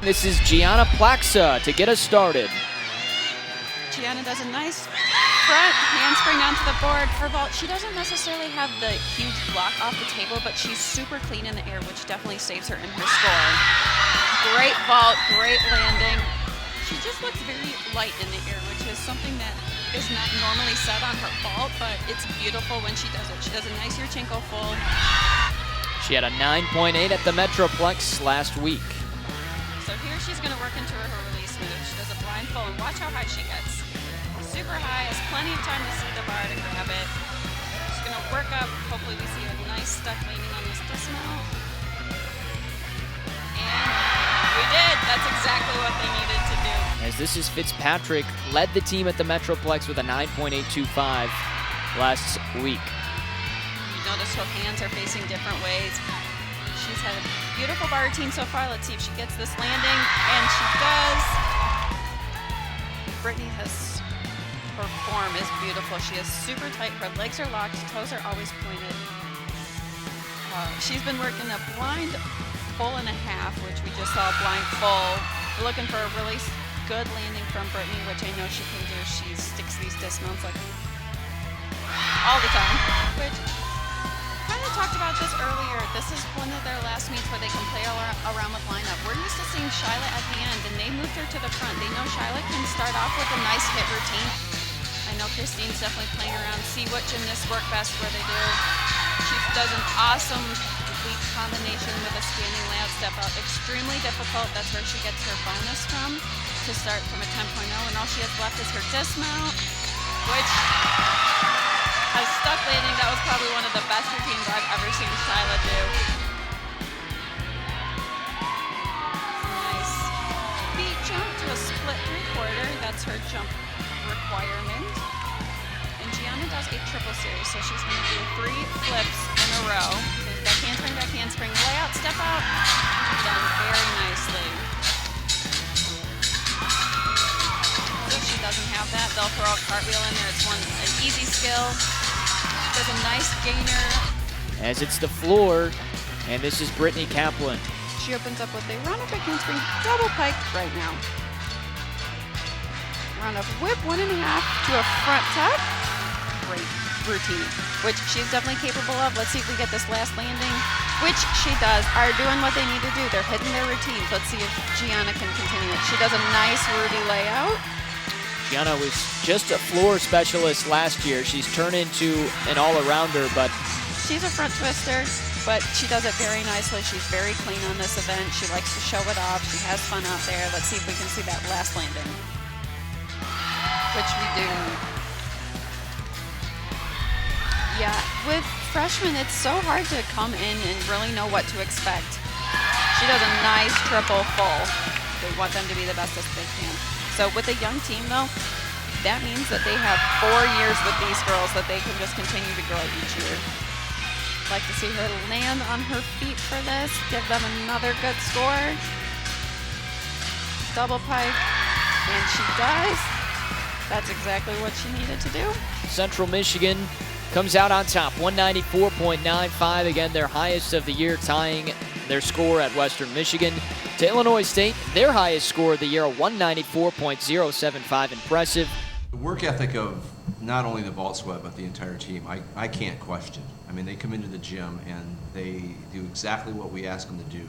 This is Gianna Plaxa to get us started. Gianna does a nice front handspring onto the board. Her vault, she doesn't necessarily have the huge block off the table, but she's super clean in the air, which definitely saves her in her score. Great vault, great landing. She just looks very light in the air, which is something that is not normally said on her vault, but it's beautiful when she does it. She does a nice Yurchenko full. She had a 9.8 at the Metroplex last week. So here she's going to work into her release move. She does a blind full, and watch how high she gets. Super high, has plenty of time to see the bar to grab it. She's going to work up. Hopefully we see a nice stuck landing on this dismount. And we did. That's exactly what they needed to do. As this is Fitzpatrick, led the team at the Metroplex with a 9.825 last week. Notice her hands are facing different ways. She's had a beautiful bar routine so far. Let's see if she gets this landing, and she does. Brittany her form is beautiful. She is super tight. Her legs are locked, toes are always pointed. She's been working a blind full and a half, which we just saw a blind full. We're looking for a really good landing from Brittany, which I know she can do. She sticks these dismounts like all the time, which kind of talked about this earlier. This is one of their last meets where they can play around with lineup. We're used to seeing Shyla at the end, and they moved her to the front. They know Shyla can start off with a nice hit routine. I know Christine's definitely playing around, see what gymnasts work best where they do. She does an awesome leap combination with a standing layout step out. Extremely difficult. That's where she gets her bonus from, to start from a 10.0, and all she has left is her dismount, which a stuck landing. That was probably one of the best routines I've ever seen Shyla do. Nice feet jump to a split three-quarter. That's her jump requirement. And Gianna does a triple series, so she's going to do 3 flips in a row. Back handspring, layout, step out. Done very nicely. If she doesn't have that, they'll throw a cartwheel in there. It's an easy skill. Does a nice gainer. As it's the floor, and this is Brittany Kaplan. She opens up with a round of back handspring double pike right now. Round of whip 1.5 to a front tuck. Great routine, which she's definitely capable of. Let's see if we get this last landing, which she does. Are doing what they need to do. They're hitting their routines. Let's see if Gianna can continue it. She does a nice Rudy layout. Gianna was just a floor specialist last year. She's turned into an all-arounder, but she's a front twister, but she does it very nicely. She's very clean on this event. She likes to show it off. She has fun out there. Let's see if we can see that last landing, which we do. Yeah, with freshmen, it's so hard to come in and really know what to expect. She does a nice triple full. They want them to be the best as they can. So with a young team, though, that means that they have 4 years with these girls that they can just continue to grow each year. I'd like to see her land on her feet for this, give them another good score. Double pike, and she does. That's exactly what she needed to do. Central Michigan comes out on top, 194.95, again their highest of the year, tying their score at Western Michigan. To Illinois State, their highest score of the year, a 194.075, impressive. The work ethic of not only the vault squad, but the entire team, I can't question. I mean, they come into the gym and they do exactly what we ask them to do,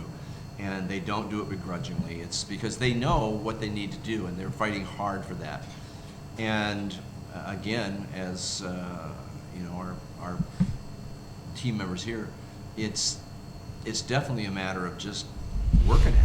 and they don't do it begrudgingly. It's because they know what they need to do, and they're fighting hard for that. And again, as you know, our team members here, it's definitely a matter of just working at it.